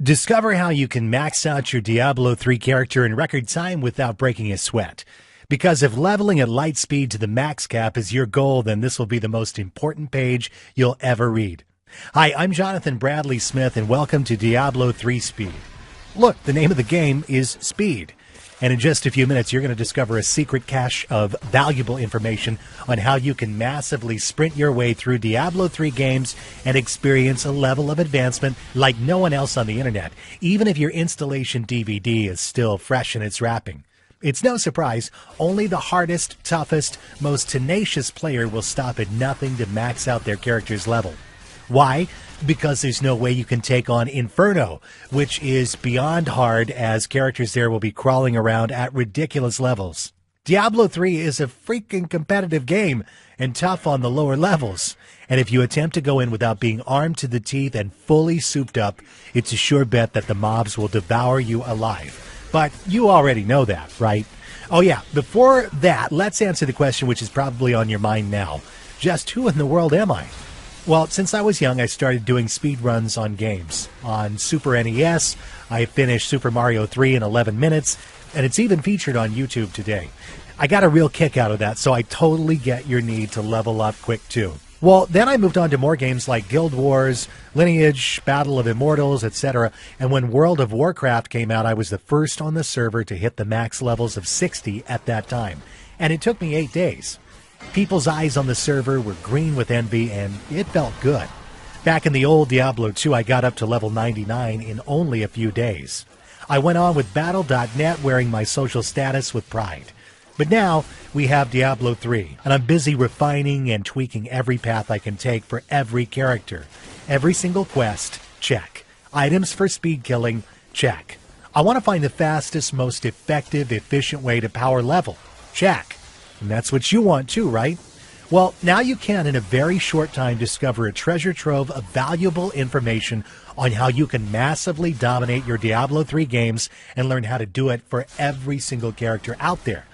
Discover how you can max out your Diablo 3 character in record time without breaking a sweat. Because if leveling at light speed to the max cap is your goal, then this will be the most important page you'll ever read. Hi, I'm Jonathan Bradley Smith, and welcome to Diablo 3 Speed. Look, the name of the game is Speed. And in just a few minutes, you're going to discover a secret cache of valuable information on how you can massively sprint your way through Diablo 3 games and experience a level of advancement like no one else on the internet, even if your installation DVD is still fresh in its wrapping. It's no surprise, only the hardest, toughest, most tenacious player will stop at nothing to max out their character's level. Why? Because there's no way you can take on Inferno, which is beyond hard, as characters there will be crawling around at ridiculous levels. Diablo 3 is a freaking competitive game and tough on the lower levels. And if you attempt to go in without being armed to the teeth and fully souped up, it's a sure bet that the mobs will devour you alive. But you already know that, right? Oh yeah, before that, let's answer the question which is probably on your mind now. Just who in the world am I? Well, since I was young, I started doing speed runs on games. On Super NES, I finished Super Mario 3 in 11 minutes, and it's even featured on YouTube today. I got a real kick out of that, so I totally get your need to level up quick too. Well, then I moved on to more games like Guild Wars, Lineage, Battle of Immortals, etc. And when World of Warcraft came out, I was the first on the server to hit the max levels of 60 at that time. And it took me 8 days. People's eyes on the server were green with envy, and it felt good. Back in the old Diablo 2, I got up to level 99 in only a few days. I went on with Battle.net, wearing my social status with pride. But now, we have Diablo 3, and I'm busy refining and tweaking every path I can take for every character. Every single quest, check. Items for speed killing, check. I want to find the fastest, most effective, efficient way to power level, check. And that's what you want too, right? Well, now you can, in a very short time, discover a treasure trove of valuable information on how you can massively dominate your Diablo 3 games and learn how to do it for every single character out there.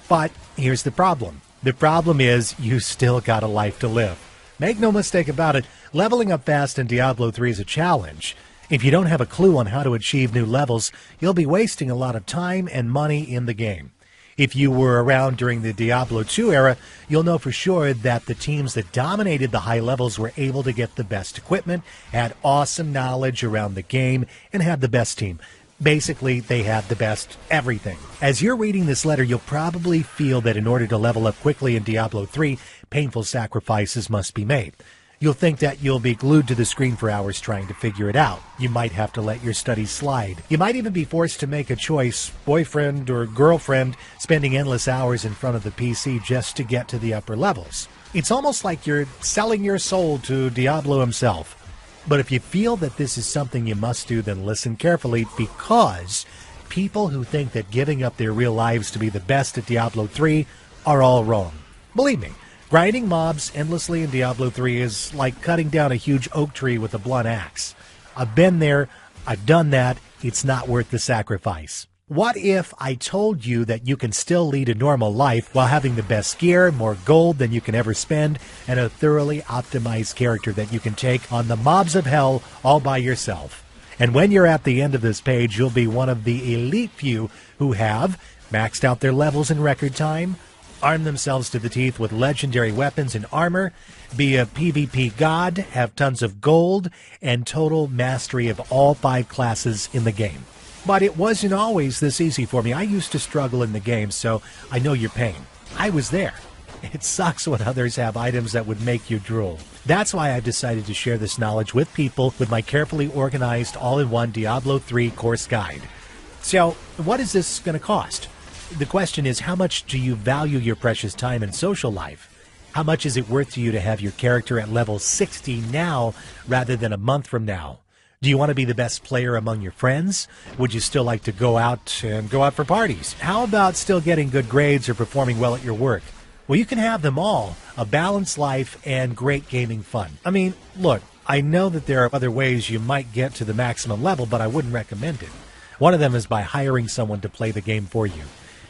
But here's the problem. The problem is you still got a life to live. Make no mistake about it, leveling up fast in Diablo 3 is a challenge. If you don't have a clue on how to achieve new levels, you'll be wasting a lot of time and money in the game. If you were around during the Diablo 2 era, you'll know for sure that the teams that dominated the high levels were able to get the best equipment, had awesome knowledge around the game, and had the best team. Basically, they had the best everything. As you're reading this letter, you'll probably feel that in order to level up quickly in Diablo 3, painful sacrifices must be made. You'll think that you'll be glued to the screen for hours trying to figure it out. You might have to let your studies slide. You might even be forced to make a choice, boyfriend or girlfriend, spending endless hours in front of the PC just to get to the upper levels. It's almost like you're selling your soul to Diablo himself. But if you feel that this is something you must do, then listen carefully, because people who think that giving up their real lives to be the best at Diablo 3 are all wrong. Believe me. Grinding mobs endlessly in Diablo 3 is like cutting down a huge oak tree with a blunt axe. I've been there, I've done that, it's not worth the sacrifice. What if I told you that you can still lead a normal life while having the best gear, more gold than you can ever spend, and a thoroughly optimized character that you can take on the mobs of hell all by yourself? And when you're at the end of this page, you'll be one of the elite few who have maxed out their levels in record time, arm themselves to the teeth with legendary weapons and armor, be a PvP god, have tons of gold, and total mastery of all 5 classes in the game. But it wasn't always this easy for me. I used to struggle in the game, so I know your pain. I was there. It sucks when others have items that would make you drool. That's why I've decided to share this knowledge with people with my carefully organized all-in-one Diablo 3 course guide. So, what is this going to cost? The question is, how much do you value your precious time and social life? How much is it worth to you to have your character at level 60 now rather than a month from now? Do you want to be the best player among your friends? Would you still like to go out for parties? How about still getting good grades or performing well at your work? Well, you can have them all, a balanced life and great gaming fun. I mean, look, I know that there are other ways you might get to the maximum level, but I wouldn't recommend it. One of them is by hiring someone to play the game for you.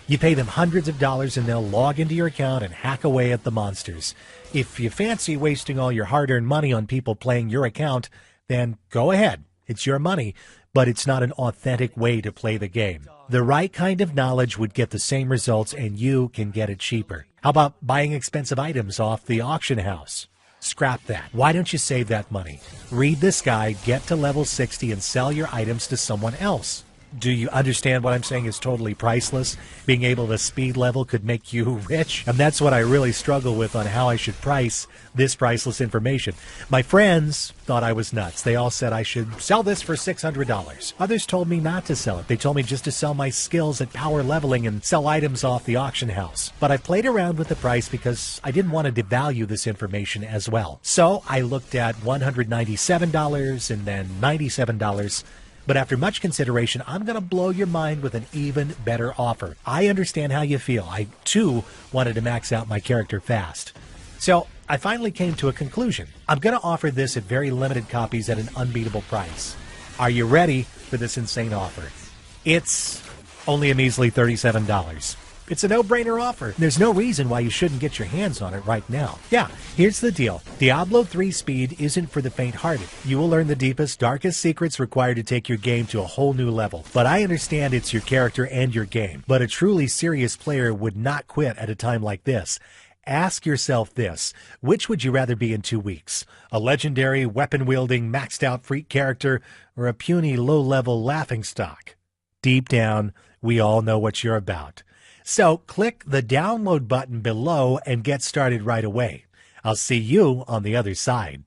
You pay them hundreds of dollars and they'll log into your account and hack away at the monsters. If you fancy wasting all your hard-earned money on people playing your account, then go ahead. It's your money. but it's not an authentic way to play the game. The right kind of knowledge would get the same results, and you can get it cheaper. How about buying expensive items off the auction house? Scrap that. Why don't you save that money? Read this guide, get to level 60, and sell your items to someone else. Do you understand what I'm saying is totally priceless? Being able to speed level could make you rich. And that's what I really struggle with on how I should price this priceless information. My friends thought I was nuts. They all said I should sell this for $600. Others told me not to sell it. They told me just to sell my skills at power leveling and sell items off the auction house. But I played around with the price because I didn't want to devalue this information as well. So I looked at $197 and then $97. But after much consideration, I'm going to blow your mind with an even better offer. I understand how you feel. I, too, wanted to max out my character fast. So I finally came to a conclusion. I'm going to offer this at very limited copies at an unbeatable price. Are you ready for this insane offer? It's only a measly $37. It's a no-brainer offer. There's no reason why you shouldn't get your hands on it right now. Yeah, here's the deal. Diablo 3 speed isn't for the faint-hearted. You will learn the deepest, darkest secrets required to take your game to a whole new level. But I understand it's your character and your game. But a truly serious player would not quit at a time like this. Ask yourself this. Which would you rather be in 2 weeks? A legendary, weapon-wielding, maxed-out freak character, or a puny, low-level laughingstock? Deep down, we all know what you're about. So click the download button below and get started right away. I'll see you on the other side.